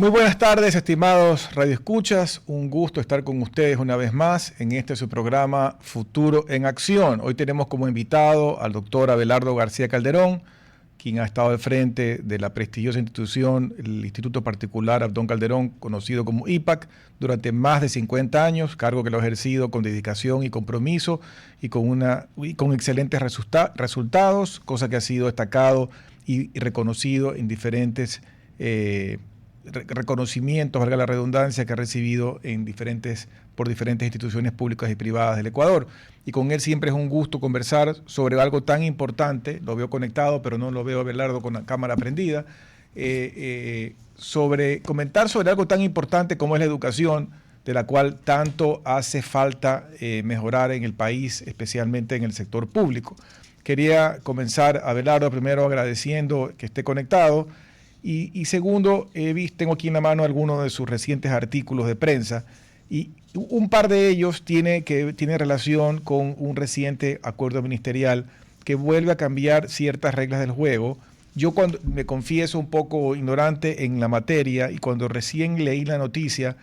Muy buenas tardes, estimados radioescuchas. Un gusto estar con ustedes una vez más en este su programa Futuro en Acción. Hoy tenemos como invitado al doctor Abelardo García Calderón, quien ha estado al frente de la prestigiosa institución, el Instituto Particular Abdón Calderón, conocido como IPAC, durante más de 50 años, cargo que lo ha ejercido con dedicación y compromiso y con excelentes resultados, cosa que ha sido destacado y reconocido en diferentes reconocimientos, valga la redundancia, que ha recibido por diferentes instituciones públicas y privadas del Ecuador. Y con él siempre es un gusto conversar sobre algo tan importante. Lo veo conectado, pero no lo veo a Abelardo con la cámara prendida. Comentar sobre algo tan importante como es la educación, de la cual tanto hace falta mejorar en el país, especialmente en el sector público. Quería comenzar, Abelardo, primero agradeciendo que esté conectado. Y segundo, tengo aquí en la mano algunos de sus recientes artículos de prensa y un par de ellos tiene relación con un reciente acuerdo ministerial que vuelve a cambiar ciertas reglas del juego. Yo cuando me confieso un poco ignorante en la materia y cuando recién leí la noticia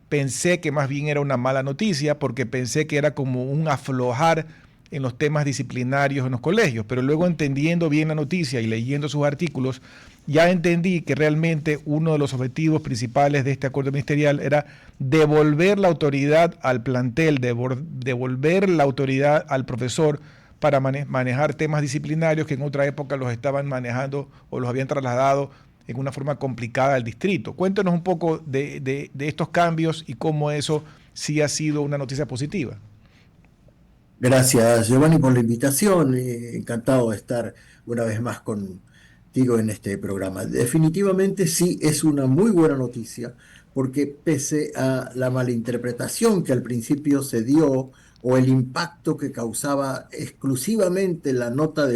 pensé que más bien era una mala noticia porque pensé que era como un aflojar en los temas disciplinarios en los colegios, pero luego entendiendo bien la noticia y leyendo sus artículos, ya entendí que realmente uno de los objetivos principales de este acuerdo ministerial era devolver la autoridad al plantel, devolver la autoridad al profesor para manejar temas disciplinarios que en otra época los estaban manejando o los habían trasladado en una forma complicada al distrito. Cuéntanos un poco de estos cambios y cómo eso sí ha sido una noticia positiva. Gracias, Giovanni, por la invitación. Encantado de estar una vez más contigo en este programa. Definitivamente sí es una muy buena noticia, porque pese a la malinterpretación que al principio se dio o el impacto que causaba exclusivamente la nota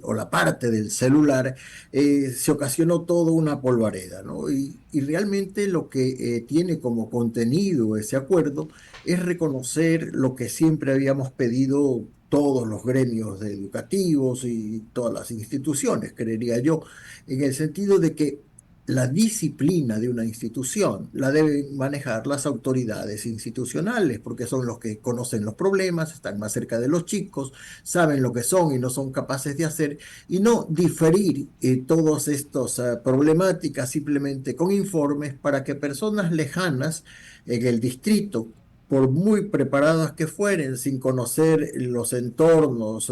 o la parte del celular, se ocasionó toda una polvareda, ¿no? Y realmente lo que tiene como contenido ese acuerdo es reconocer lo que siempre habíamos pedido todos los gremios educativos y todas las instituciones, creería yo, en el sentido de que la disciplina de una institución la deben manejar las autoridades institucionales, porque son los que conocen los problemas, están más cerca de los chicos, saben lo que son y no son capaces de hacer, y no diferir todas estas problemáticas simplemente con informes para que personas lejanas en el distrito, por muy preparadas que fueren, sin conocer los entornos,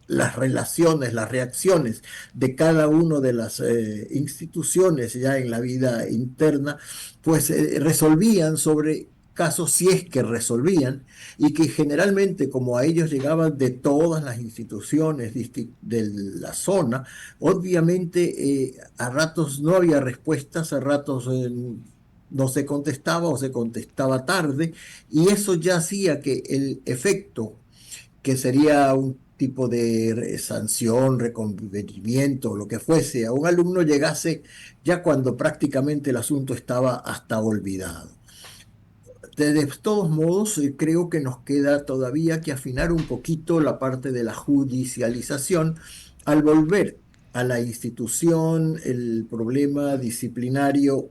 las relaciones, las reacciones de cada una de las instituciones ya en la vida interna, pues resolvían sobre casos, si es que resolvían, y que generalmente, como a ellos llegaban de todas las instituciones de la zona, obviamente a ratos no había respuestas, a ratos no se contestaba o se contestaba tarde, y eso ya hacía que el efecto, que sería un tipo de sanción, reconvenimiento, lo que fuese, a un alumno llegase ya cuando prácticamente el asunto estaba hasta olvidado. De todos modos, creo que nos queda todavía que afinar un poquito la parte de la judicialización al volver a la institución. El problema disciplinario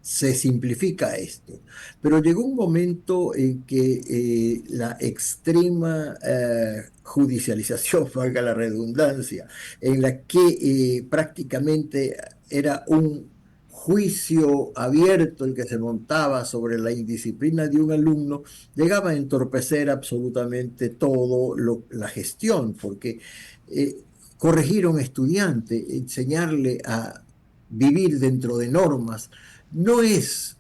se simplifica esto, pero llegó un momento en que la extrema judicialización, valga la redundancia, en la que prácticamente era un juicio abierto el que se montaba sobre la indisciplina de un alumno, llegaba a entorpecer absolutamente la gestión, porque eh, corregir a un estudiante, enseñarle a vivir dentro de normas, no es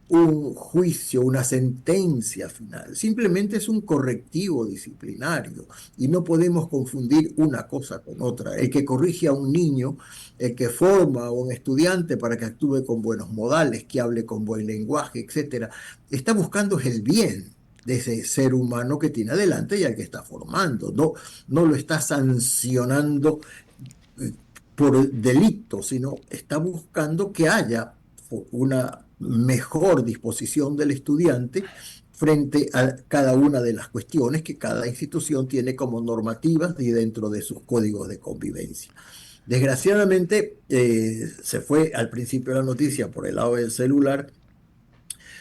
un juicio, una sentencia final, simplemente es un correctivo disciplinario y no podemos confundir una cosa con otra. El que corrige a un niño, el que forma a un estudiante para que actúe con buenos modales, que hable con buen lenguaje, etcétera, está buscando el bien de ese ser humano que tiene adelante y al que está formando, no lo está sancionando por delito, sino está buscando que haya una mejor disposición del estudiante frente a cada una de las cuestiones que cada institución tiene como normativas y dentro de sus códigos de convivencia. Desgraciadamente, se fue al principio de la noticia por el lado del celular,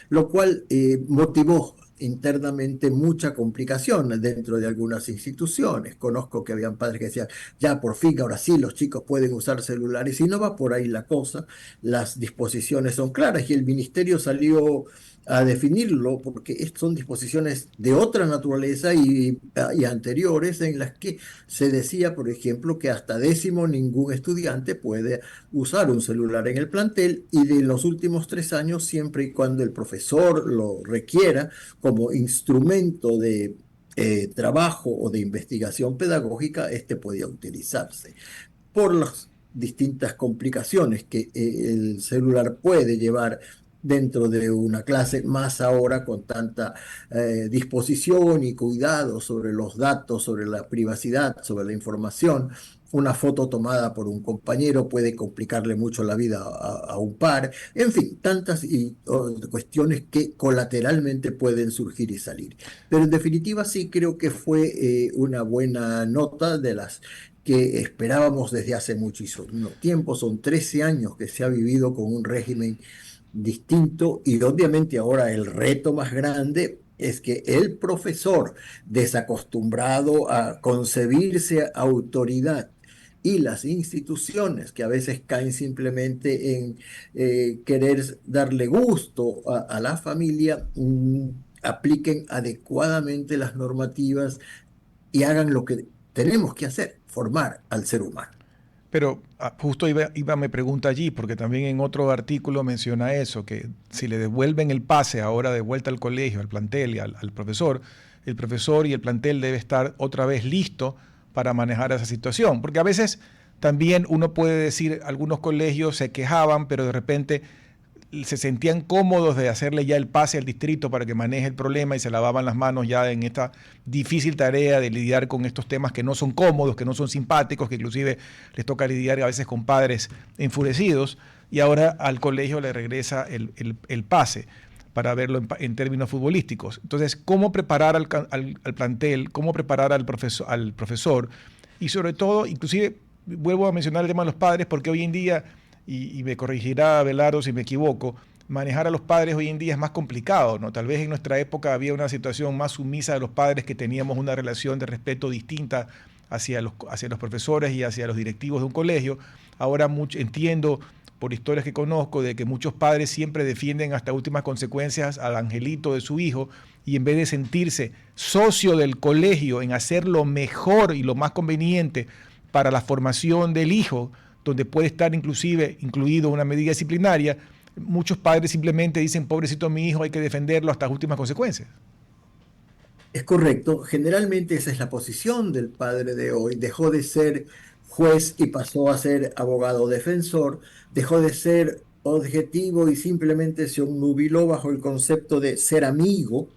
lo cual motivó internamente mucha complicación dentro de algunas instituciones. Conozco que habían padres que decían, ya por fin, ahora sí, los chicos pueden usar celulares, y no va por ahí la cosa. Las disposiciones son claras y el ministerio salió a definirlo porque son disposiciones de otra naturaleza y anteriores, en las que se decía, por ejemplo, que hasta décimo ningún estudiante puede usar un celular en el plantel, y de los últimos 3 años, siempre y cuando el profesor lo requiera como instrumento de trabajo o de investigación pedagógica, este podía utilizarse. Por las distintas complicaciones que el celular puede llevar dentro de una clase, más ahora con tanta disposición y cuidado sobre los datos, sobre la privacidad, sobre la información. Una foto tomada por un compañero puede complicarle mucho la vida a un par. En fin, tantas cuestiones que colateralmente pueden surgir y salir. Pero en definitiva sí creo que fue una buena nota, de las que esperábamos desde hace muchísimo tiempo. Son 13 años que se ha vivido con un régimen distinto, y obviamente ahora el reto más grande es que el profesor, desacostumbrado a concebirse autoridad, y las instituciones, que a veces caen simplemente en querer darle gusto a la familia, apliquen adecuadamente las normativas y hagan lo que tenemos que hacer: formar al ser humano. Pero justo me pregunta allí, porque también en otro artículo menciona eso, que si le devuelven el pase ahora de vuelta al colegio, al plantel y al profesor, el profesor y el plantel debe estar otra vez listo para manejar esa situación. Porque a veces también uno puede decir, algunos colegios se quejaban, pero de repente se sentían cómodos de hacerle ya el pase al distrito para que maneje el problema, y se lavaban las manos ya en esta difícil tarea de lidiar con estos temas que no son cómodos, que no son simpáticos, que inclusive les toca lidiar a veces con padres enfurecidos, y ahora al colegio le regresa el pase para verlo en términos futbolísticos. Entonces, ¿cómo preparar al plantel? ¿Cómo preparar al profesor? Y sobre todo, inclusive, vuelvo a mencionar el tema de los padres, porque hoy en día, y me corregirá Abelardo si me equivoco, manejar a los padres hoy en día es más complicado, ¿no? Tal vez en nuestra época había una situación más sumisa de los padres, que teníamos una relación de respeto distinta hacia los profesores y hacia los directivos de un colegio. Ahora entiendo por historias que conozco de que muchos padres siempre defienden hasta últimas consecuencias al angelito de su hijo, y en vez de sentirse socio del colegio en hacer lo mejor y lo más conveniente para la formación del hijo, donde puede estar inclusive incluido una medida disciplinaria, muchos padres simplemente dicen, pobrecito mi hijo, hay que defenderlo hasta las últimas consecuencias. Es correcto, generalmente esa es la posición del padre de hoy. Dejó de ser juez y pasó a ser abogado defensor, dejó de ser objetivo y simplemente se obnubiló bajo el concepto de ser amigo,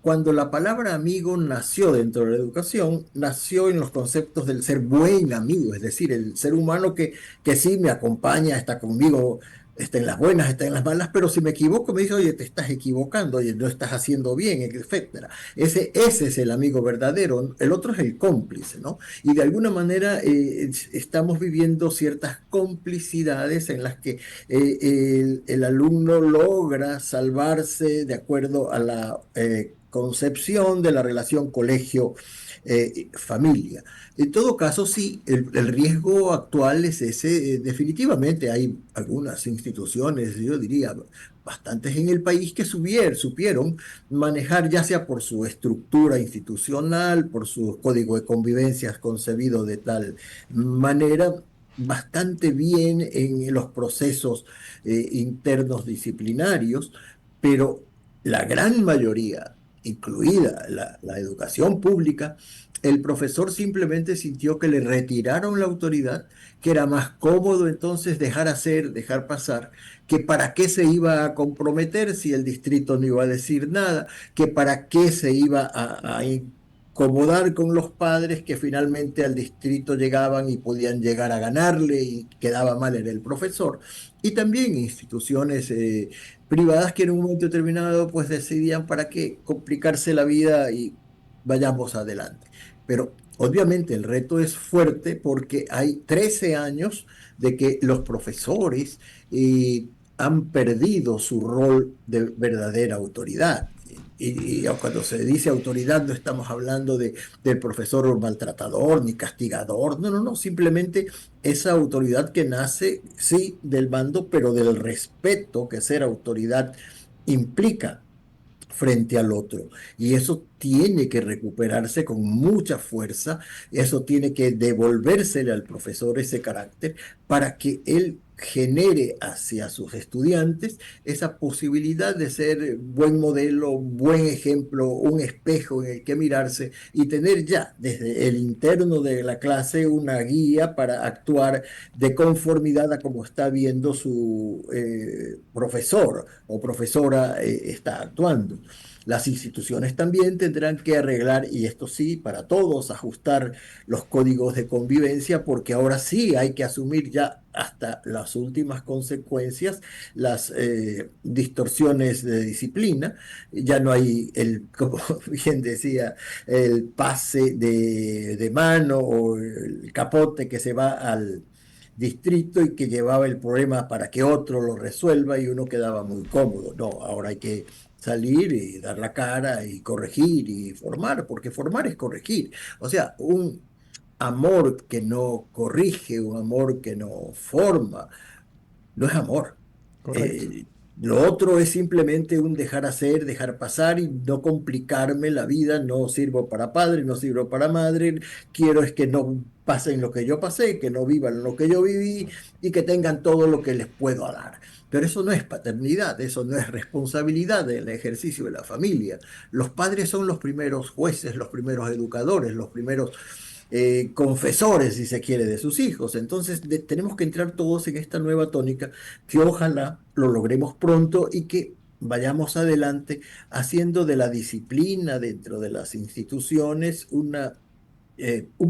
cuando la palabra amigo nació dentro de la educación, nació en los conceptos del ser buen amigo, es decir, el ser humano que sí me acompaña, está conmigo, está en las buenas, está en las malas, pero si me equivoco me dice, oye, te estás equivocando, oye, no estás haciendo bien, etcétera. Ese es el amigo verdadero. El otro es el cómplice, ¿no? Y de alguna manera estamos viviendo ciertas complicidades en las que el alumno logra salvarse de acuerdo a la concepción de la relación colegio-familia. En todo caso, sí, el riesgo actual es ese. Definitivamente hay algunas instituciones, yo diría, bastantes en el país, que supieron manejar, ya sea por su estructura institucional, por su código de convivencias concebido de tal manera, bastante bien en los procesos internos disciplinarios, pero la gran mayoría, incluida la educación pública, el profesor simplemente sintió que le retiraron la autoridad, que era más cómodo entonces dejar hacer, dejar pasar, que para qué se iba a comprometer si el distrito no iba a decir nada, que para qué se iba a incomodar con los padres, que finalmente al distrito llegaban y podían llegar a ganarle, y quedaba mal en el profesor. Y también instituciones privadas, que en un momento determinado pues decidían para qué complicarse la vida y vayamos adelante. Pero Obviamente el reto es fuerte porque hay 13 años de que los profesores han perdido su rol de verdadera autoridad. Y cuando se dice autoridad no estamos hablando del profesor maltratador ni castigador, no, no, no, simplemente esa autoridad que nace, sí, del mando, pero del respeto que ser autoridad implica frente al otro. Y eso tiene que recuperarse con mucha fuerza, eso tiene que devolvérsele al profesor ese carácter para que él genere hacia sus estudiantes esa posibilidad de ser buen modelo, buen ejemplo, un espejo en el que mirarse y tener ya desde el interno de la clase una guía para actuar de conformidad a como está viendo su profesor o profesora está actuando. Las instituciones también tendrán que arreglar, y esto sí, para todos, ajustar los códigos de convivencia, porque ahora sí hay que asumir ya hasta las últimas consecuencias, las distorsiones de disciplina. Ya no hay como bien decía, el pase de mano o el capote que se va al distrito y que llevaba el problema para que otro lo resuelva y uno quedaba muy cómodo. No, ahora hay que salir y dar la cara y corregir y formar, porque formar es corregir. O sea, un amor que no corrige, un amor que no forma, no es amor. Correcto. Eh, lo otro es simplemente un dejar hacer, dejar pasar y no complicarme la vida. No sirvo para padre, no sirvo para madre. Quiero es que no pasen lo que yo pasé, que no vivan lo que yo viví y que tengan todo lo que les puedo dar. Pero eso no es paternidad, eso no es responsabilidad del ejercicio de la familia. Los padres son los primeros jueces, los primeros educadores, los primeros confesores, si se quiere, de sus hijos. Entonces, tenemos que entrar todos en esta nueva tónica que ojalá lo logremos pronto y que vayamos adelante haciendo de la disciplina dentro de las instituciones un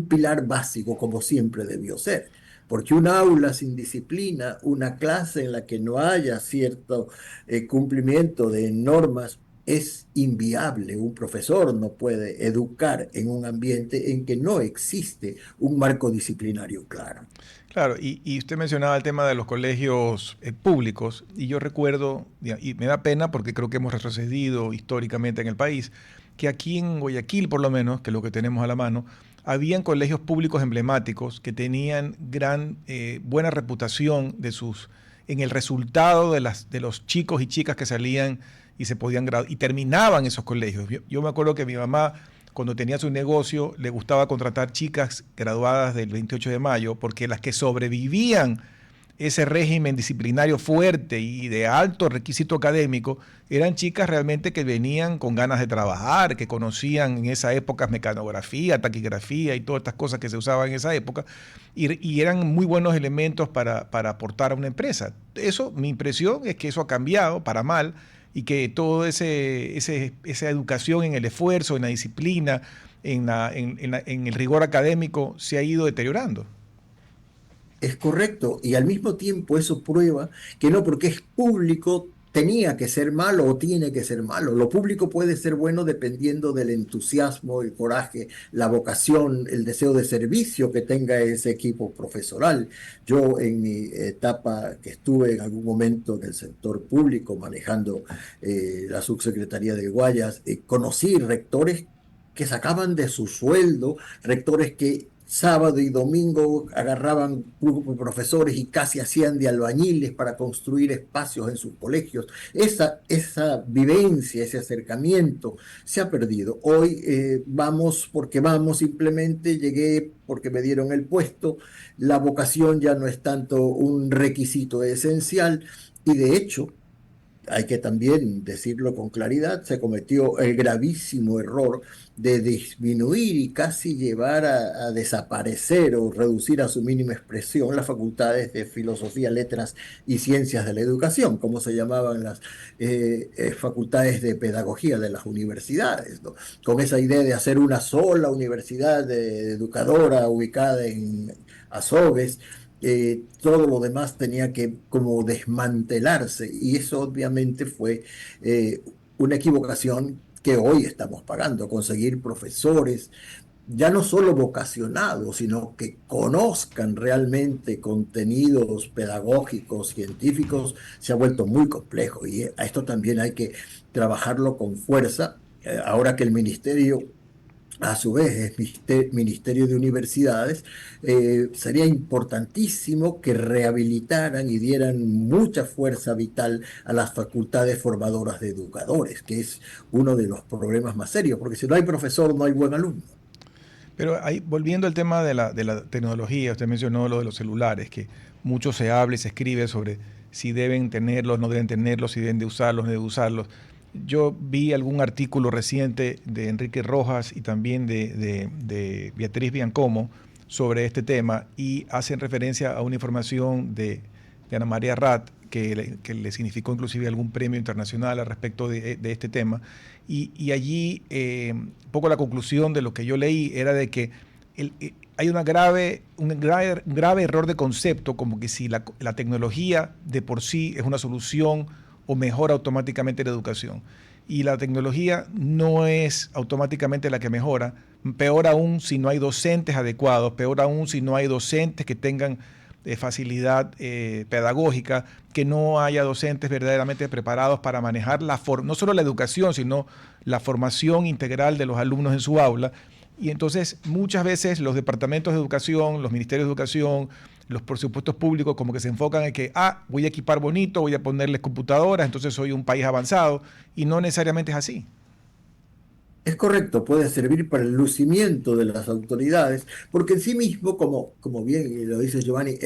pilar básico, como siempre debió ser. Porque un aula sin disciplina, una clase en la que no haya cierto cumplimiento de normas, es inviable. Un profesor no puede educar en un ambiente en que no existe un marco disciplinario claro. Claro, y usted mencionaba el tema de los colegios públicos, y yo recuerdo, y me da pena porque creo que hemos retrocedido históricamente en el país, que aquí en Guayaquil, por lo menos, que es lo que tenemos a la mano, habían colegios públicos emblemáticos que tenían buena reputación en el resultado de los chicos y chicas que salían y se podían graduar, y terminaban esos colegios. Yo me acuerdo que mi mamá, cuando tenía su negocio, le gustaba contratar chicas graduadas del 28 de mayo, porque las que sobrevivían ese régimen disciplinario fuerte y de alto requisito académico eran chicas realmente que venían con ganas de trabajar, que conocían en esa época mecanografía, taquigrafía y todas estas cosas que se usaban en esa época, y eran muy buenos elementos para aportar a una empresa. Eso, mi impresión es que eso ha cambiado para mal, y que toda esa educación en el esfuerzo, en la disciplina, en el rigor académico se ha ido deteriorando. Es correcto, y al mismo tiempo eso prueba que no porque es público tenía que ser malo o tiene que ser malo. Lo público puede ser bueno dependiendo del entusiasmo, el coraje, la vocación, el deseo de servicio que tenga ese equipo profesional. Yo en mi etapa que estuve en algún momento en el sector público manejando la subsecretaría de Guayas, conocí rectores que sacaban de su sueldo, rectores que sábado y domingo agarraban profesores y casi hacían de albañiles para construir espacios en sus colegios. Esa vivencia, ese acercamiento se ha perdido. Hoy vamos porque vamos, simplemente llegué porque me dieron el puesto. La vocación ya no es tanto un requisito esencial y de hecho hay que también decirlo con claridad, se cometió el gravísimo error de disminuir y casi llevar a desaparecer o reducir a su mínima expresión las facultades de filosofía, letras y ciencias de la educación, como se llamaban las facultades de pedagogía de las universidades, ¿no? Con esa idea de hacer una sola universidad educadora ubicada en Azogues, todo lo demás tenía que como desmantelarse y eso obviamente fue una equivocación que hoy estamos pagando, conseguir profesores ya no solo vocacionados, sino que conozcan realmente contenidos pedagógicos, científicos, se ha vuelto muy complejo y a esto también hay que trabajarlo con fuerza. Ahora que el ministerio a su vez es Ministerio de Universidades, sería importantísimo que rehabilitaran y dieran mucha fuerza vital a las facultades formadoras de educadores, que es uno de los problemas más serios, porque si no hay profesor, no hay buen alumno. Pero ahí, volviendo al tema de la tecnología, usted mencionó lo de los celulares, que mucho se habla y se escribe sobre si deben tenerlos, no deben tenerlos, si deben de usarlos, no deben usarlos. Yo vi algún artículo reciente de Enrique Rojas y también de Beatriz Biancomo sobre este tema y hacen referencia a una información de Ana María Rat que le significó inclusive algún premio internacional al respecto de este tema. Y allí, un poco la conclusión de lo que yo leí era de que hay un grave error de concepto, como que si la tecnología de por sí es una solución o mejora automáticamente la educación. Y la tecnología no es automáticamente la que mejora, peor aún si no hay docentes adecuados, peor aún si no hay docentes que tengan facilidad pedagógica, que no haya docentes verdaderamente preparados para manejar no solo la educación, sino la formación integral de los alumnos en su aula. Y entonces muchas veces los departamentos de educación, los ministerios de educación, los presupuestos públicos como que se enfocan en que, voy a equipar bonito, voy a ponerles computadoras, entonces soy un país avanzado, y no necesariamente es así. Es correcto, puede servir para el lucimiento de las autoridades, porque en sí mismo, como bien lo dice Giovanni,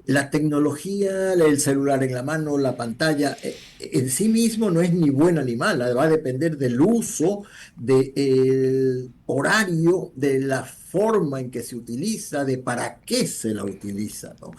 la tecnología, el celular en la mano, la pantalla, en sí mismo no es ni buena ni mala, va a depender del uso, del horario, de la forma en que se utiliza, de para qué se la utiliza, ¿no?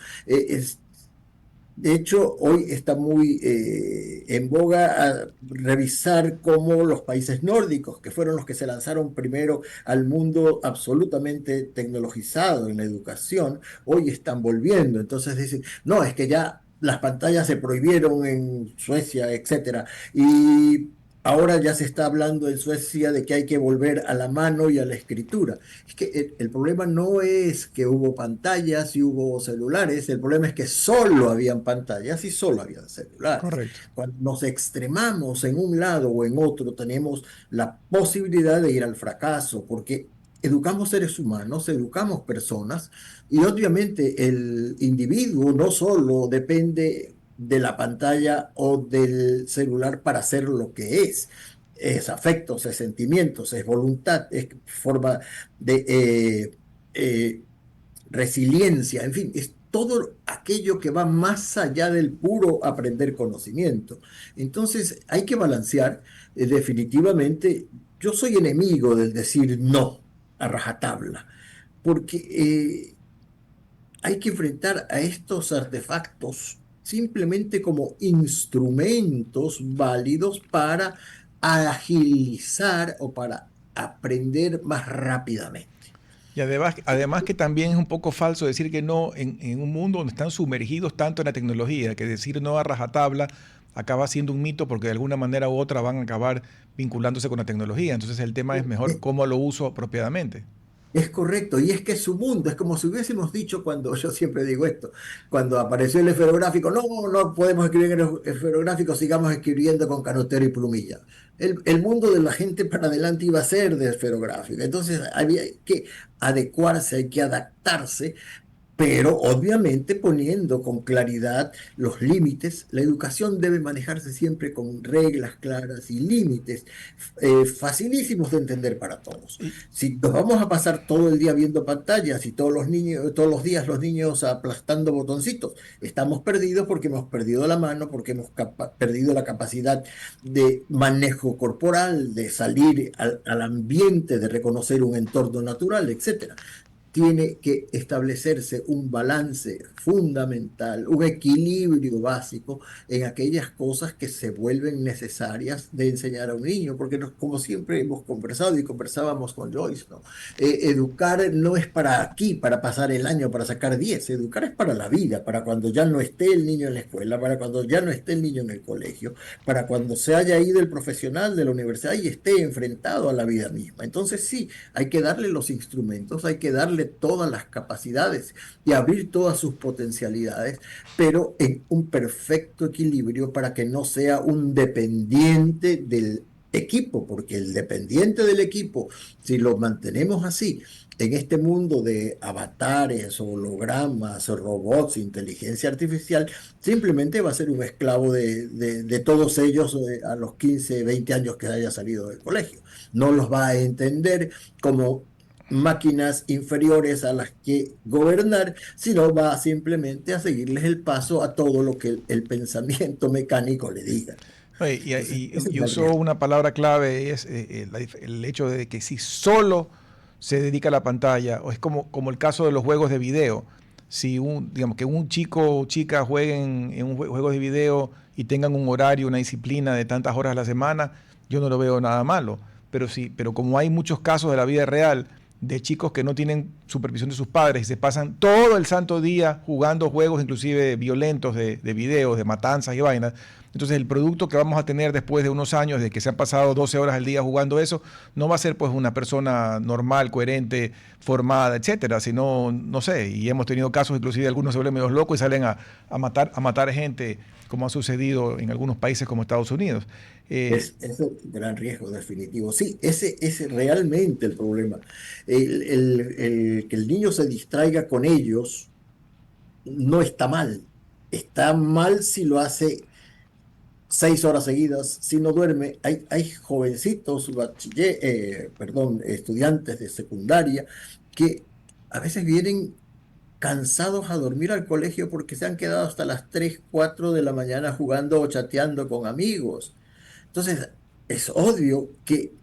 De hecho, hoy está muy en boga a revisar cómo los países nórdicos, que fueron los que se lanzaron primero al mundo absolutamente tecnologizado en la educación, hoy están volviendo. Entonces dicen, no, es que ya las pantallas se prohibieron en Suecia, etcétera. Y ahora ya se está hablando en Suecia de que hay que volver a la mano y a la escritura. Es que el problema no es que hubo pantallas y hubo celulares, el problema es que solo habían pantallas y solo habían celulares. Correcto. Cuando nos extremamos en un lado o en otro, tenemos la posibilidad de ir al fracaso, porque educamos seres humanos, educamos personas, y obviamente el individuo no solo depende de la pantalla o del celular para ser lo que es afectos, es sentimientos, es voluntad, es forma de eh, resiliencia, en fin, es todo aquello que va más allá del puro aprender conocimiento. Entonces hay que balancear, definitivamente, yo soy enemigo del decir no a rajatabla, porque hay que enfrentar a estos artefactos simplemente como instrumentos válidos para agilizar o para aprender más rápidamente. Y además que también es un poco falso decir que no en un mundo donde están sumergidos tanto en la tecnología, que decir no a rajatabla acaba siendo un mito porque de alguna manera u otra van a acabar vinculándose con la tecnología. Entonces el tema es mejor cómo lo uso apropiadamente. Es correcto, y es que es su mundo, es como si hubiésemos dicho cuando, yo siempre digo esto, cuando apareció el esferográfico, no, no podemos escribir en el esferográfico, sigamos escribiendo con canotero y plumilla. El mundo de la gente para adelante iba a ser de esferográfico, entonces había que adecuarse, hay que adaptarse, pero obviamente poniendo con claridad los límites. La educación debe manejarse siempre con reglas claras y límites facilísimos de entender para todos. Y, Si nos vamos a pasar todo el día viendo pantallas y todos los niños, todos los días los niños aplastando botoncitos, estamos perdidos porque hemos perdido la mano, porque hemos perdido la capacidad de manejo corporal, de salir al ambiente, de reconocer un entorno natural, etcétera. tiene que establecerse un balance fundamental, un equilibrio básico en aquellas cosas que se vuelven necesarias de enseñar a un niño, porque como siempre hemos conversado y conversábamos con Joyce, ¿no? Educar no es para aquí, para pasar el año, para sacar 10. Educar es para la vida, para cuando ya no esté el niño en la escuela, para cuando ya no esté el niño en el colegio, para cuando se haya ido el profesional de la universidad y esté enfrentado a la vida misma. Entonces sí, hay que darle los instrumentos, hay que darle todas las capacidades y abrir todas sus potencialidades, pero en un perfecto equilibrio para que no sea un dependiente del equipo, porque el dependiente del equipo, si lo mantenemos así, en este mundo de avatares, hologramas, robots, inteligencia artificial, simplemente va a ser un esclavo de todos ellos a los 15, 20 años que haya salido del colegio. No los va a entender como máquinas inferiores a las que gobernar, sino va simplemente a seguirles el paso a todo lo que el pensamiento mecánico le diga. Oye, Entonces, ese es y el usó riesgo. una palabra clave, es el hecho de que si solo se dedica a la pantalla, o es como el caso de los juegos de video, si digamos que un chico o chica jueguen en un juego de video y tengan un horario, una disciplina de tantas horas a la semana, yo no lo veo nada malo. Pero sí, pero como hay muchos casos de la vida real de chicos que no tienen supervisión de sus padres y se pasan todo el santo día jugando juegos inclusive violentos de videos, de matanzas y vainas. Entonces el producto que vamos a tener después de unos años de que se han pasado 12 horas al día jugando eso, no va a ser pues una persona normal, coherente, formada, etcétera, sino, no sé, y hemos tenido casos inclusive algunos se vuelven medio locos y salen a matar gente, como ha sucedido en algunos países como Estados Unidos. Es un gran riesgo definitivo. Sí, ese es realmente el problema. Que el niño se distraiga con ellos no está mal. Está mal si lo hace 6 horas seguidas, si no duerme. Hay jovencitos, perdón, estudiantes de secundaria que a veces vienen cansados a dormir al colegio porque se han quedado hasta las 3 4 de la mañana jugando o chateando con amigos. Entonces, es obvio que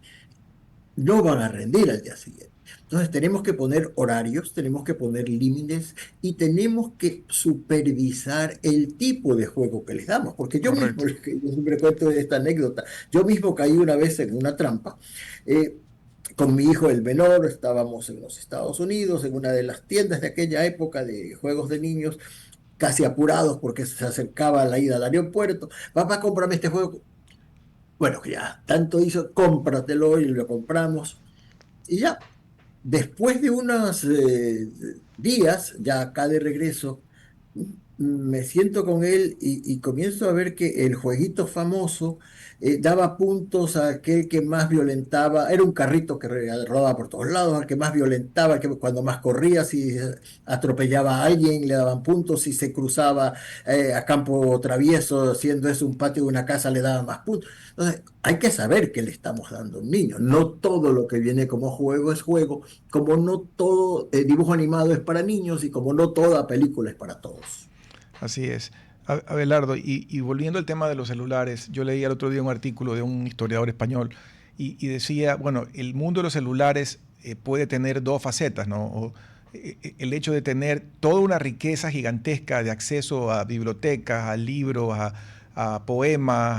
no van a rendir al día siguiente. Entonces tenemos que poner horarios, tenemos que poner límites y tenemos que supervisar el tipo de juego que les damos. Porque yo mismo, Correcto. yo siempre cuento esta anécdota, yo mismo caí una vez en una trampa. eh, con mi hijo el menor, estábamos en los Estados Unidos, en una de las tiendas de aquella época de juegos de niños, casi apurados porque se acercaba la ida al aeropuerto. Papá, cómprame este juego. Bueno, ya tanto hizo, cómpratelo y lo compramos. Y ya, después de unos días, ya acá de regreso, me siento con él y comienzo a ver que el jueguito famoso daba puntos a aquel que más violentaba. Era un carrito que rodaba por todos lados, al que más violentaba, que cuando más corría, si atropellaba a alguien, le daban puntos, si se cruzaba a campo travieso, siendo eso un patio de una casa, le daban más puntos. Entonces, hay que saber qué le estamos dando a un niño. No todo lo que viene como juego es juego, como no todo dibujo animado es para niños y como no toda película es para todos. Así es. Abelardo, y volviendo al tema de los celulares, yo leí el otro día un artículo de un historiador español y decía, bueno, el mundo de los celulares puede tener dos facetas, ¿no? El hecho de tener toda una riqueza gigantesca de acceso a bibliotecas, a libros, a poemas,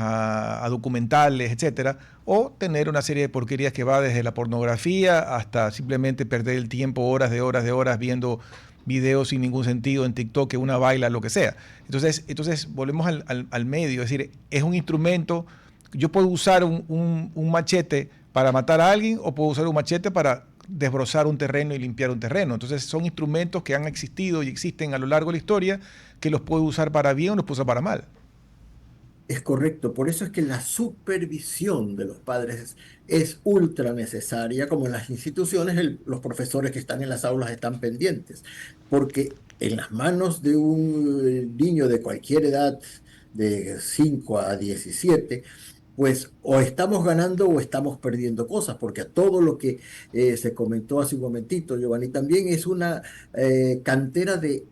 a documentales, etcétera, o tener una serie de porquerías que va desde la pornografía hasta simplemente perder el tiempo horas de horas viendo videos sin ningún sentido en TikTok, que una baila, lo que sea. Entonces volvemos al medio, es decir, es un instrumento, yo puedo usar un machete para matar a alguien o puedo usar un machete para desbrozar un terreno y limpiar un terreno. Entonces son instrumentos que han existido y existen a lo largo de la historia que los puedo usar para bien o los puedo usar para mal. Es correcto, por eso es que la supervisión de los padres es ultra necesaria, como en las instituciones los profesores que están en las aulas están pendientes, porque en las manos de un niño de cualquier edad, de 5 a 17, pues o estamos ganando o estamos perdiendo cosas, porque a todo lo que se comentó hace un momentito, Giovanni, también es una cantera de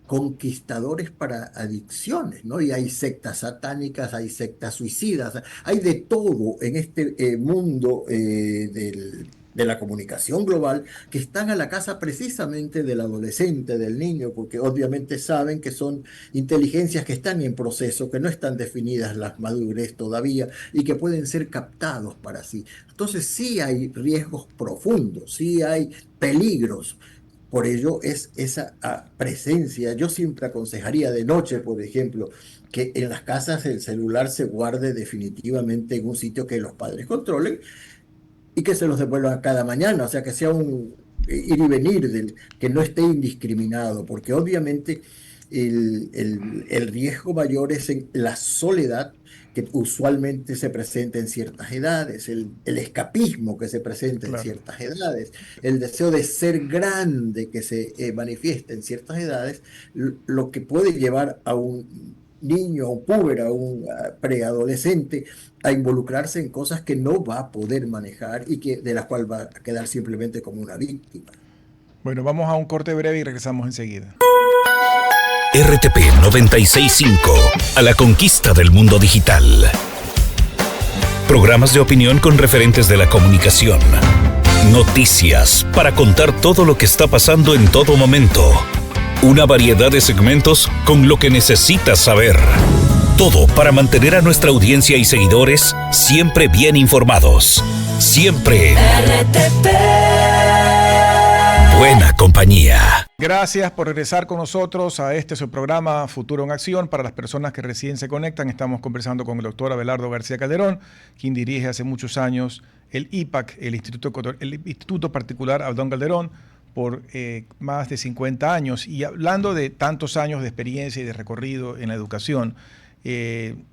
conquistadores para adicciones, ¿no? Y hay sectas satánicas, hay sectas suicidas, hay de todo en este mundo de la comunicación global, que están a la casa precisamente del adolescente, del niño, porque obviamente saben que son inteligencias que están en proceso, que no están definidas las madurez todavía y que pueden ser captados para sí. Entonces sí hay riesgos profundos, sí hay peligros. Por ello es esa presencia. Yo siempre aconsejaría de noche, por ejemplo, que en las casas el celular se guarde definitivamente en un sitio que los padres controlen y que se los devuelvan cada mañana, o sea, que sea un ir y venir, que no esté indiscriminado, porque obviamente el riesgo mayor es en la soledad que usualmente se presenta en ciertas edades, el escapismo que se presenta en Claro. ciertas edades, el deseo de ser grande que se manifiesta en ciertas edades, lo que puede llevar a un niño, a un puber, a un preadolescente, a involucrarse en cosas que no va a poder manejar y que, de las cuales va a quedar simplemente como una víctima. Bueno, vamos a un corte breve y regresamos enseguida. RTP 965, a la conquista del mundo digital. Programas de opinión con referentes de la comunicación. Noticias para contar todo lo que está pasando en todo momento. Una variedad de segmentos con lo que necesitas saber. Todo para mantener a nuestra audiencia y seguidores siempre bien informados. Siempre RTP. Buena compañía. Gracias por regresar con nosotros a este su programa Futuro en Acción. Para las personas que recién se conectan, estamos conversando con el doctor Abelardo García Calderón, quien dirige hace muchos años el IPAC, el Instituto Particular Abdón Calderón, por más de 50 años. Y hablando de tantos años de experiencia y de recorrido en la educación,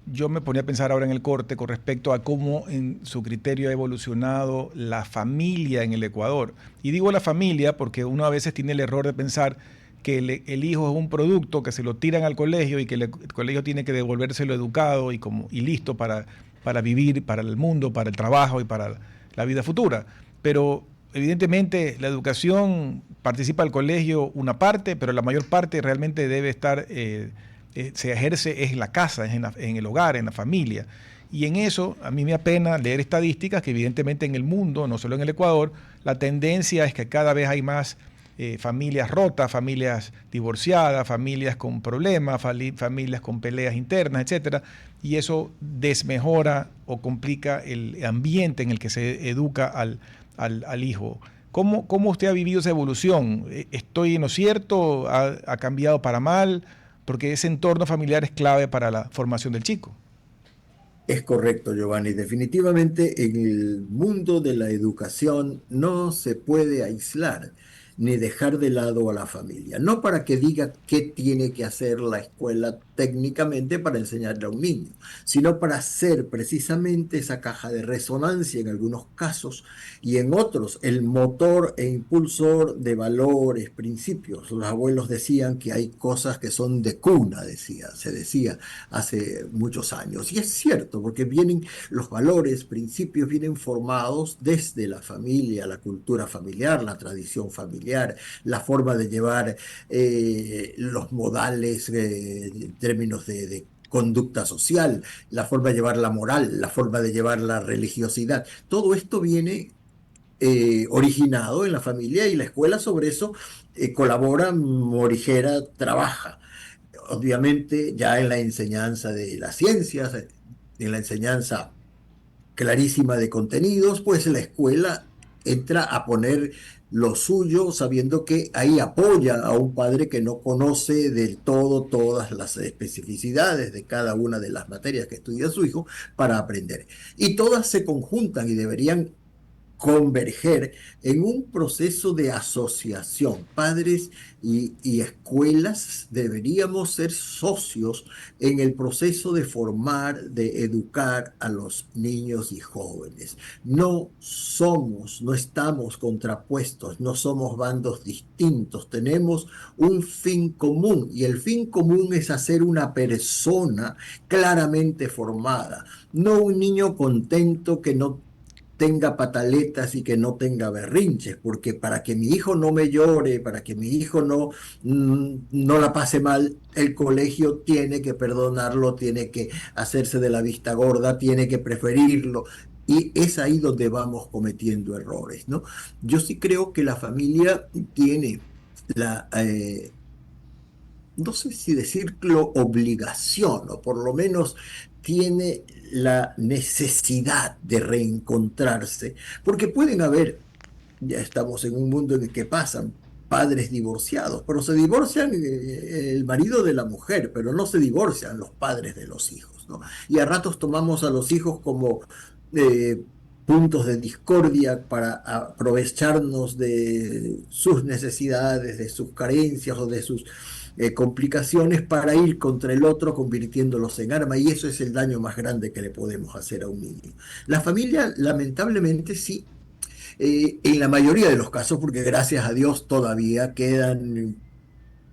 yo me ponía a pensar ahora en el corte con respecto a cómo en su criterio ha evolucionado la familia en el Ecuador. Y digo la familia porque uno a veces tiene el error de pensar que el hijo es un producto que se lo tiran al colegio y que el colegio tiene que devolvérselo educado y listo para vivir, para el mundo, para el trabajo y para la vida futura. Pero evidentemente la educación participa al colegio una parte, pero la mayor parte realmente debe estar... se ejerce es en la casa, es en el hogar, en la familia. Y en eso a mí me apena leer estadísticas que evidentemente en el mundo, no solo en el Ecuador, la tendencia es que cada vez hay más familias rotas, familias divorciadas, familias con problemas, familias con peleas internas, etcétera, y eso desmejora o complica el ambiente en el que se educa al hijo. ¿Cómo usted ha vivido esa evolución? ¿Estoy en lo cierto? ¿Ha cambiado para mal? Porque ese entorno familiar es clave para la formación del chico. Es correcto, Giovanni. Definitivamente en el mundo de la educación no se puede aislar ni dejar de lado a la familia. No para que diga qué tiene que hacer la escuela técnicamente para enseñarle a un niño, sino para ser precisamente esa caja de resonancia en algunos casos y en otros el motor e impulsor de valores, principios. Los abuelos decían que hay cosas que son de cuna, se decía hace muchos años. Y es cierto, porque vienen los valores, principios, vienen formados desde la familia, la cultura familiar, la tradición familiar, la forma de llevar los modales en términos de conducta social, la forma de llevar la moral, la forma de llevar la religiosidad. Todo esto viene originado en la familia y la escuela sobre eso colabora, morigera, trabaja. Obviamente ya en la enseñanza de las ciencias, en la enseñanza clarísima de contenidos, pues la escuela entra a poner lo suyo sabiendo que ahí apoya a un padre que no conoce del todo todas las especificidades de cada una de las materias que estudia su hijo para aprender. Y todas se conjuntan y deberían converger en un proceso de asociación. Padres y escuelas deberíamos ser socios en el proceso de formar, de educar a los niños y jóvenes. No estamos contrapuestos, no somos bandos distintos, tenemos un fin común y el fin común es hacer una persona claramente formada, no un niño contento que no tenga pataletas y que no tenga berrinches, porque para que mi hijo no me llore, para que mi hijo no la pase mal, el colegio tiene que perdonarlo, tiene que hacerse de la vista gorda, tiene que preferirlo. Y es ahí donde vamos cometiendo errores, ¿no? Yo sí creo que la familia tiene la, no sé si decirlo obligación, o por lo menos tiene la necesidad de reencontrarse, porque pueden haber, ya estamos en un mundo en el que pasan padres divorciados, pero se divorcian el marido de la mujer, pero no se divorcian los padres de los hijos, ¿no? Y a ratos tomamos a los hijos como eh, puntos de discordia para aprovecharnos de sus necesidades, de sus carencias o de sus complicaciones para ir contra el otro convirtiéndolos en arma, y eso es el daño más grande que le podemos hacer a un niño. La familia, lamentablemente, sí, en la mayoría de los casos, porque gracias a Dios todavía quedan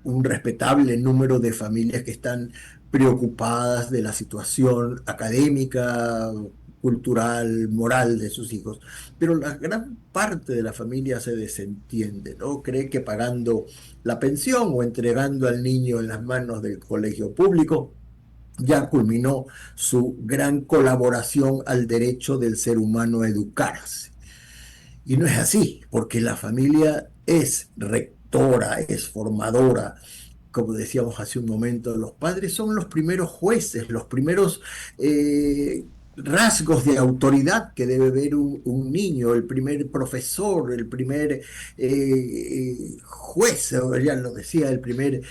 un respetable número de familias que están preocupadas de la situación académica, cultural, moral de sus hijos. Pero la gran parte de la familia se desentiende, ¿no? Cree que pagando la pensión o entregando al niño en las manos del colegio público ya culminó su gran colaboración al derecho del ser humano a educarse. Y no es así, porque la familia es rectora, es formadora. Como decíamos hace un momento, los padres son los primeros jueces, los primeros rasgos de autoridad que debe ver un niño, el primer profesor, el primer juez, ya lo decía, el primer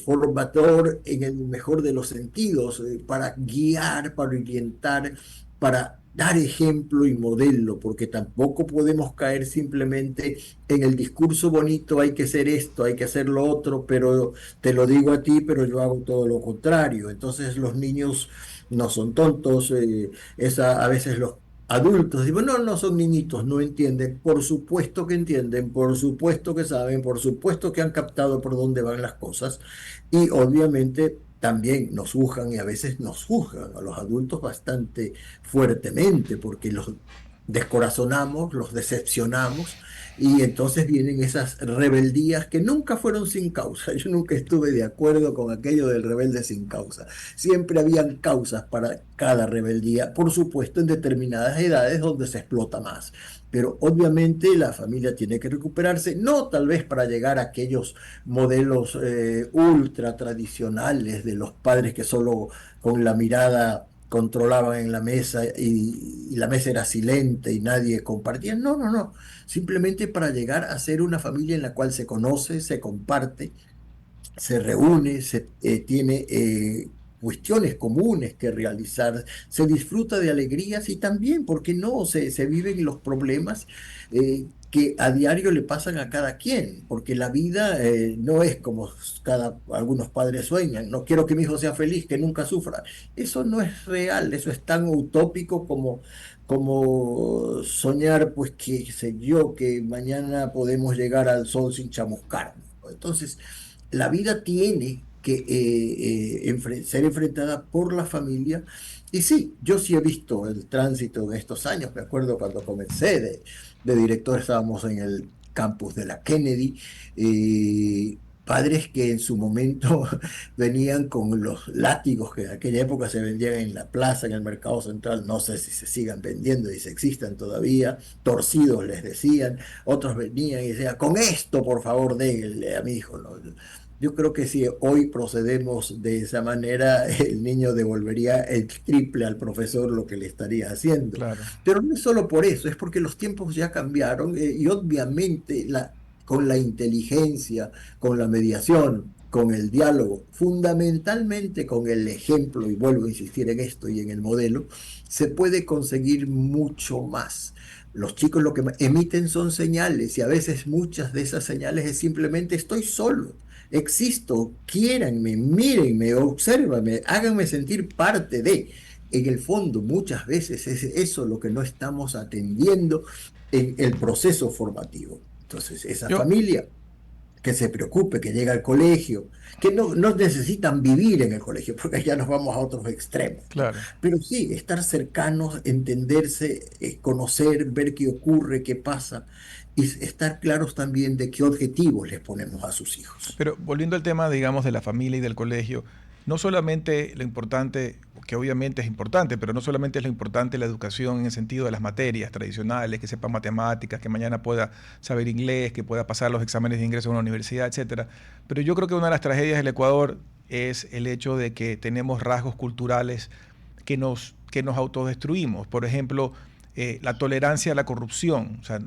formador en el mejor de los sentidos, para guiar, para orientar, para dar ejemplo y modelo, porque tampoco podemos caer simplemente en el discurso bonito, hay que hacer esto, hay que hacer lo otro, pero te lo digo a ti, pero yo hago todo lo contrario. Entonces los niños no son tontos, a veces los adultos digo, no, no son niñitos, no entienden. Por supuesto que entienden, por supuesto que saben, por supuesto que han captado por dónde van las cosas. Y obviamente también nos juzgan y a veces nos juzgan a los adultos bastante fuertemente porque los descorazonamos, los decepcionamos y entonces vienen esas rebeldías que nunca fueron sin causa. Yo nunca estuve de acuerdo con aquello del rebelde sin causa. Siempre habían causas para cada rebeldía, por supuesto en determinadas edades donde se explota más. Pero obviamente la familia tiene que recuperarse, no tal vez para llegar a aquellos modelos ultra tradicionales de los padres que solo con la mirada controlaban en la mesa y la mesa era silente y nadie compartía. No, no, no. Simplemente para llegar a ser una familia en la cual se conoce, se comparte, se reúne, tiene cuestiones comunes que realizar, se disfruta de alegrías y también, ¿por qué no? Se viven los problemas que a diario le pasan a cada quien, porque la vida no es como algunos padres sueñan, no quiero que mi hijo sea feliz, que nunca sufra. Eso no es real, eso es tan utópico como soñar, pues qué sé yo, que mañana podemos llegar al sol sin chamuscarnos, ¿no? Entonces, la vida tiene que ser enfrentada por la familia. Y sí, yo sí he visto el tránsito de estos años. Me acuerdo cuando comencé de director, estábamos en el campus de la Kennedy. Padres que en su momento venían con los látigos que en aquella época se vendían en la plaza, en el mercado central, no sé si se sigan vendiendo y si existan todavía, torcidos les decían, otros venían y decían, con esto por favor denle a mi hijo, ¿no? Yo creo que si hoy procedemos de esa manera, el niño devolvería el triple al profesor lo que le estaría haciendo. Claro. Pero no es solo por eso, es porque los tiempos ya cambiaron y obviamente con la inteligencia, con la mediación, con el diálogo, fundamentalmente con el ejemplo, y vuelvo a insistir en esto y en el modelo, se puede conseguir mucho más. Los chicos lo que emiten son señales y a veces muchas de esas señales es simplemente estoy solo. Existo, quiéranme, mírenme, obsérvame, háganme sentir parte de. En el fondo, muchas veces es eso lo que no estamos atendiendo en el proceso formativo. Entonces, esa Yo, familia que se preocupe, que llegue al colegio, que no necesitan vivir en el colegio, porque ya nos vamos a otros extremos, ¿no? claro. Pero sí, estar cercanos, entenderse, conocer, ver qué ocurre, qué pasa, y estar claros también de qué objetivos les ponemos a sus hijos. Pero volviendo al tema, digamos, de la familia y del colegio, no solamente lo importante, que obviamente es importante, pero no solamente es lo importante la educación en el sentido de las materias tradicionales, que sepa matemáticas, que mañana pueda saber inglés, que pueda pasar los exámenes de ingreso a una universidad, etcétera. Pero yo creo que una de las tragedias del Ecuador es el hecho de que tenemos rasgos culturales que nos autodestruimos. Por ejemplo, la tolerancia a la corrupción. O sea,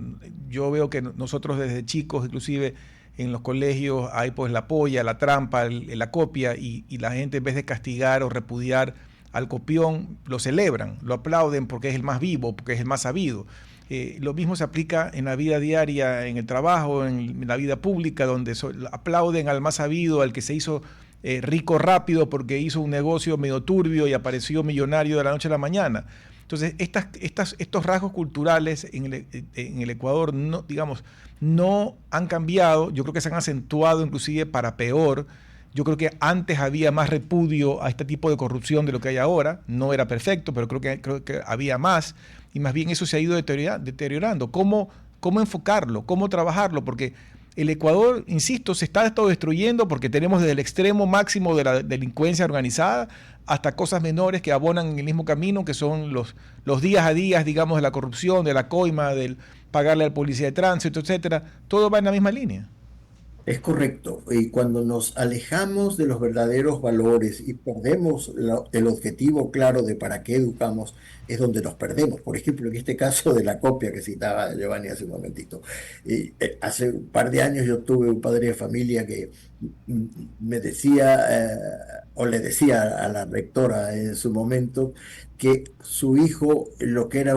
yo veo que nosotros desde chicos, inclusive en los colegios, hay pues la polla, la trampa, la copia, y la gente, en vez de castigar o repudiar al copión, lo celebran, lo aplauden porque es el más vivo, porque es el más sabido. Lo mismo se aplica en la vida diaria, en el trabajo, en la vida pública, donde aplauden al más sabido, al que se hizo rico rápido porque hizo un negocio medio turbio y apareció millonario de la noche a la mañana. Entonces, estos rasgos culturales en el Ecuador no, digamos, no han cambiado. Yo creo que se han acentuado inclusive para peor. Yo creo que antes había más repudio a este tipo de corrupción de lo que hay ahora. No era perfecto, pero creo que había más. Y más bien eso se ha ido deteriorando. ¿Cómo enfocarlo? ¿Cómo trabajarlo? Porque el Ecuador, insisto, se está destruyendo porque tenemos desde el extremo máximo de la delincuencia organizada hasta cosas menores que abonan en el mismo camino, que son los días a días, digamos, de la corrupción, de la coima, del pagarle al policía de tránsito, etcétera. Todo va en la misma línea. Es correcto, y cuando nos alejamos de los verdaderos valores y perdemos el objetivo claro de para qué educamos, es donde nos perdemos. Por ejemplo, en este caso de la copia que citaba Giovanni hace un momentito. Hace un par de años yo tuve un padre de familia que me decía, o le decía a la rectora en su momento, que su hijo lo que era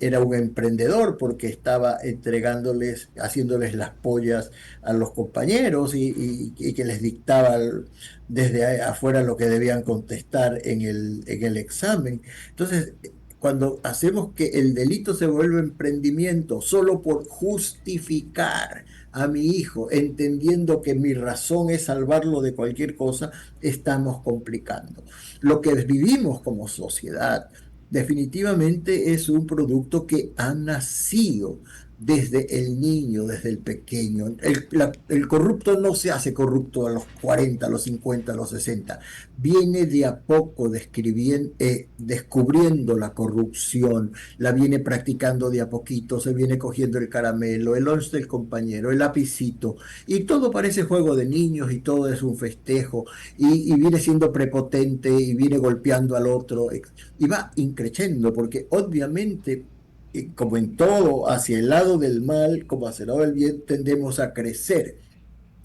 era un emprendedor porque estaba entregándoles, haciéndoles las pollas a los compañeros y que les dictaba desde afuera lo que debían contestar en el examen. Entonces, cuando hacemos que el delito se vuelva emprendimiento solo por justificar a mi hijo, entendiendo que mi razón es salvarlo de cualquier cosa, estamos complicando. Lo que vivimos como sociedad definitivamente es un producto que ha nacido desde el niño, desde el pequeño. El corrupto no se hace corrupto a los 40, a los 50, a los 60. Viene de a poco descubriendo la corrupción, la viene practicando de a poquito, se viene cogiendo el caramelo, el lunch del compañero, el lapicito, y todo parece juego de niños y todo es un festejo, y viene siendo prepotente y viene golpeando al otro, y va increciendo, porque obviamente como en todo, hacia el lado del mal, como hacia el lado del bien, tendemos a crecer.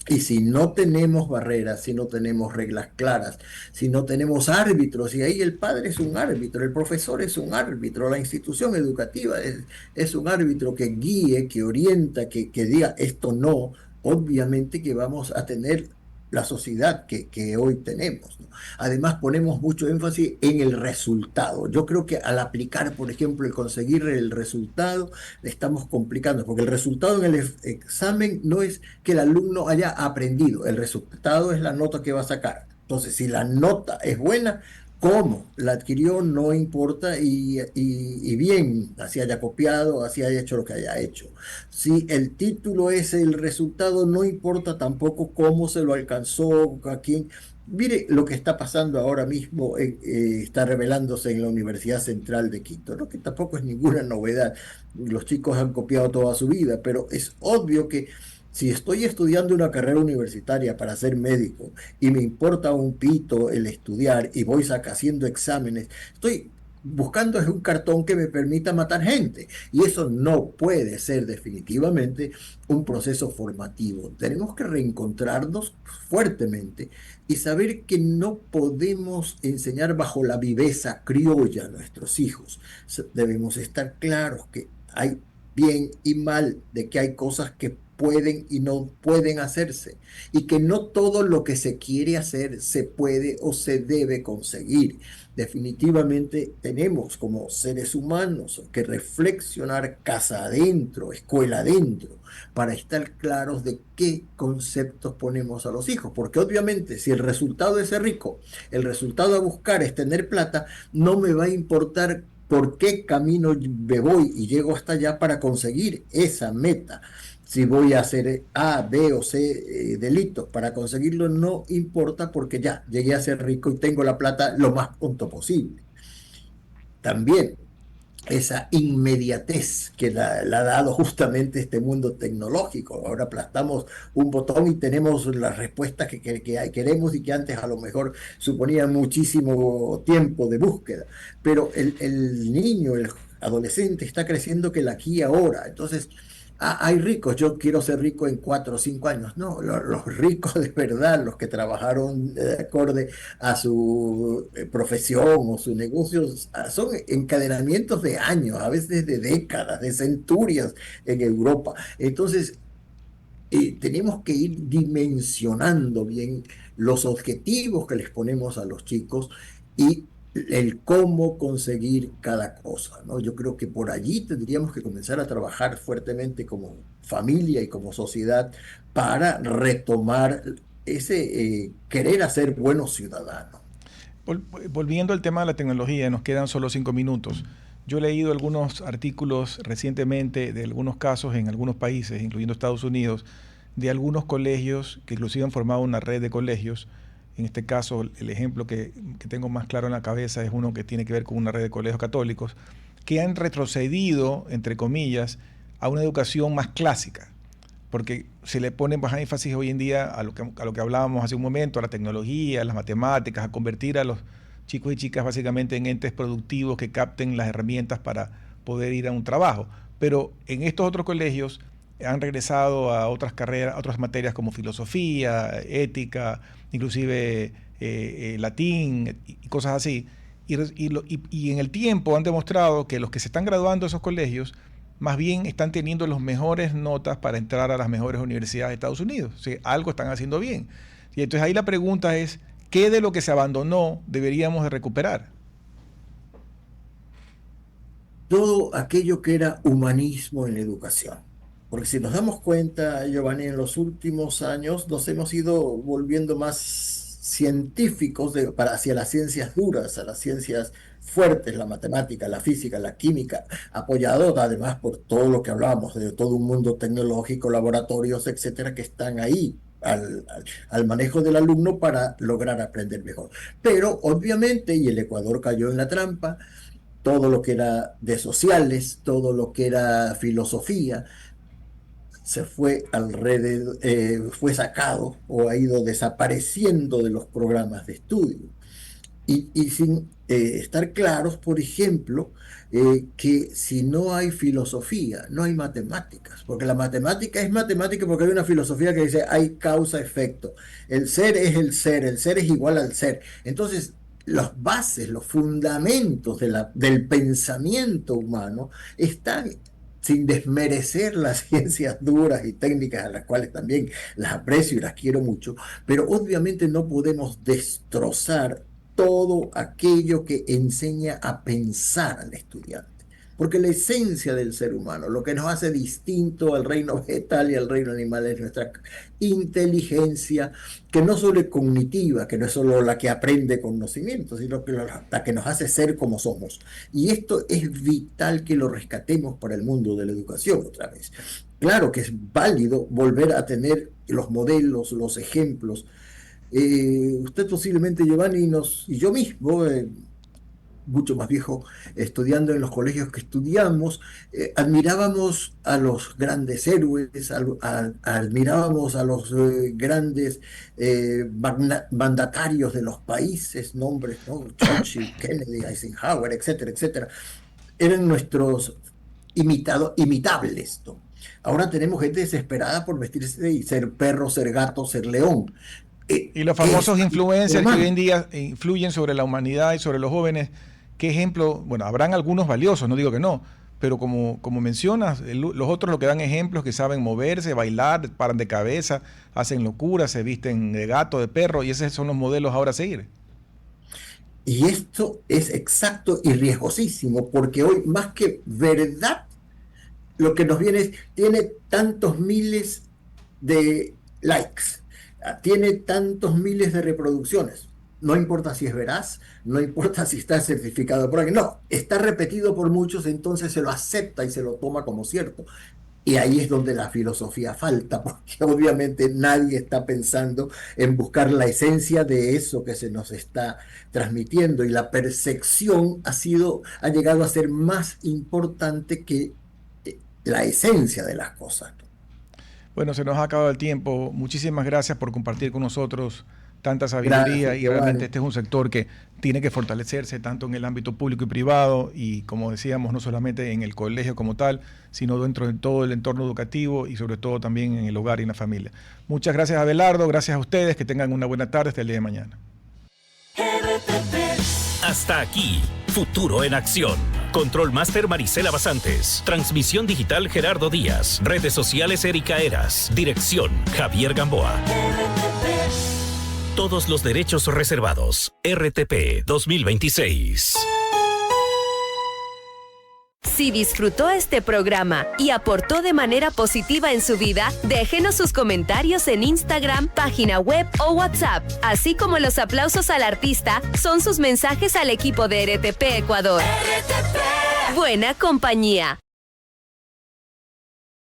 Y si no tenemos barreras, si no tenemos reglas claras, si no tenemos árbitros, y ahí el padre es un árbitro, el profesor es un árbitro, la institución educativa es un árbitro que guíe, que orienta, que diga esto no, obviamente que vamos a tener la sociedad que hoy tenemos, ¿no? Además, ponemos mucho énfasis en el resultado. Yo creo que al aplicar, por ejemplo, el conseguir el resultado, le estamos complicando, porque el resultado en el examen no es que el alumno haya aprendido, el resultado es la nota que va a sacar. Entonces, si la nota es buena, cómo la adquirió no importa y bien, así haya copiado, así haya hecho lo que haya hecho. Si el título es el resultado, no importa tampoco cómo se lo alcanzó, a quién. Mire lo que está pasando ahora mismo, está revelándose en la Universidad Central de Quito, ¿no? Que tampoco es ninguna novedad. Los chicos han copiado toda su vida, pero es obvio que si estoy estudiando una carrera universitaria para ser médico y me importa un pito el estudiar y voy haciendo exámenes, estoy buscando un cartón que me permita matar gente. Y eso no puede ser definitivamente un proceso formativo. Tenemos que reencontrarnos fuertemente y saber que no podemos enseñar bajo la viveza criolla a nuestros hijos. Debemos estar claros que hay bien y mal, de que hay cosas que pueden y no pueden hacerse, y que no todo lo que se quiere hacer se puede o se debe conseguir. Definitivamente tenemos como seres humanos que reflexionar casa adentro, escuela adentro, para estar claros de qué conceptos ponemos a los hijos, porque obviamente si el resultado es ser rico, el resultado a buscar es tener plata, no me va a importar por qué camino me voy y llego hasta allá para conseguir esa meta. si voy a hacer A, B o C delitos para conseguirlo, no importa porque ya llegué a ser rico y tengo la plata lo más pronto posible. También esa inmediatez que la ha dado justamente este mundo tecnológico. Ahora aplastamos un botón y tenemos la respuesta que queremos y que antes a lo mejor suponía muchísimo tiempo de búsqueda. Pero el niño, el adolescente está creciendo que el aquí y ahora. Entonces, hay ricos, yo quiero ser rico en 4 o 5 años. No, los ricos de verdad, los que trabajaron acorde a su profesión o sus negocios, son encadenamientos de años, a veces de décadas, de centurias en Europa. Entonces, tenemos que ir dimensionando bien los objetivos que les ponemos a los chicos y el cómo conseguir cada cosa, ¿no? Yo creo que por allí tendríamos que comenzar a trabajar fuertemente como familia y como sociedad para retomar ese querer hacer buenos ciudadanos. Volviendo al tema de la tecnología, nos quedan solo 5 minutos. Yo he leído algunos artículos recientemente de algunos casos en algunos países, incluyendo Estados Unidos, de algunos colegios que inclusive han formado una red de colegios. En este caso, el ejemplo que tengo más claro en la cabeza es uno que tiene que ver con una red de colegios católicos, que han retrocedido, entre comillas, a una educación más clásica, porque se le pone más énfasis hoy en día a lo que hablábamos hace un momento, a la tecnología, a las matemáticas, a convertir a los chicos y chicas básicamente en entes productivos que capten las herramientas para poder ir a un trabajo. Pero en estos otros colegios han regresado a otras carreras, a otras materias como filosofía, ética, inclusive latín y cosas así. Y en el tiempo han demostrado que los que se están graduando de esos colegios más bien están teniendo las mejores notas para entrar a las mejores universidades de Estados Unidos. O sea, algo están haciendo bien. Y entonces ahí la pregunta es, ¿qué de lo que se abandonó deberíamos de recuperar? Todo aquello que era humanismo en la educación. Porque si nos damos cuenta, Giovanni, en los últimos años nos hemos ido volviendo más científicos hacia las ciencias duras, a las ciencias fuertes, la matemática, la física, la química, apoyado además por todo lo que hablábamos, de todo un mundo tecnológico, laboratorios, etcétera, que están ahí al manejo del alumno para lograr aprender mejor. Pero obviamente, y el Ecuador cayó en la trampa, todo lo que era de sociales, todo lo que era filosofía, se fue alrededor, fue sacado o ha ido desapareciendo de los programas de estudio. Y sin estar claros, por ejemplo, que si no hay filosofía, no hay matemáticas, porque la matemática es matemática porque hay una filosofía que dice hay causa-efecto. El ser es igual al ser. Entonces, las bases, los fundamentos del pensamiento humano están sin desmerecer las ciencias duras y técnicas a las cuales también las aprecio y las quiero mucho, pero obviamente no podemos destrozar todo aquello que enseña a pensar al estudiante. Porque la esencia del ser humano, lo que nos hace distinto al reino vegetal y al reino animal es nuestra inteligencia, que no solo es cognitiva, que no es solo la que aprende conocimiento, sino que la que nos hace ser como somos. Y esto es vital que lo rescatemos para el mundo de la educación otra vez. Claro que es válido volver a tener los modelos, los ejemplos. Usted posiblemente, Giovanni, y yo mismo, mucho más viejo, estudiando en los colegios que estudiamos, admirábamos a los grandes héroes, admirábamos a los grandes mandatarios de los países, nombres, ¿no? Churchill, Kennedy, Eisenhower, etcétera, etcétera. Eran nuestros imitables, ¿no? Ahora tenemos gente desesperada por vestirse y ser perro, ser gato, ser león. Y los famosos influencers que hoy en día influyen sobre la humanidad y sobre los jóvenes, ¿qué ejemplo? Bueno, habrán algunos valiosos, no digo que no, pero como mencionas, los otros lo que dan ejemplos que saben moverse, bailar, paran de cabeza, hacen locuras, se visten de gato, de perro, y esos son los modelos ahora a seguir. Y esto es exacto y riesgosísimo, porque hoy más que verdad, lo que nos viene es, tiene tantos miles de likes, tiene tantos miles de reproducciones. No importa si es veraz, no importa si está certificado por alguien, no, está repetido por muchos, entonces se lo acepta y se lo toma como cierto. Y ahí es donde la filosofía falta, porque obviamente nadie está pensando en buscar la esencia de eso que se nos está transmitiendo, y la percepción ha llegado a ser más importante que la esencia de las cosas. Bueno, se nos ha acabado el tiempo. Muchísimas gracias por compartir con nosotros tanta sabiduría, Gracias, y realmente Giovanni. este es un sector que tiene que fortalecerse tanto en el ámbito público y privado, y como decíamos, no solamente en el colegio como tal, sino dentro de todo el entorno educativo y sobre todo también en el hogar y en la familia. Muchas gracias, Abelardo, gracias a ustedes, que tengan una buena tarde hasta el día de mañana. Hasta aquí, Futuro en Acción. Control Master Marisela Basantes. Transmisión digital Gerardo Díaz. Redes sociales Erika Eras. Dirección Javier Gamboa. Todos los derechos reservados. RTP 2026. Si disfrutó este programa y aportó de manera positiva en su vida, déjenos sus comentarios en Instagram, página web o WhatsApp, así como los aplausos al artista son sus mensajes al equipo de RTP Ecuador. RTP. Buena compañía.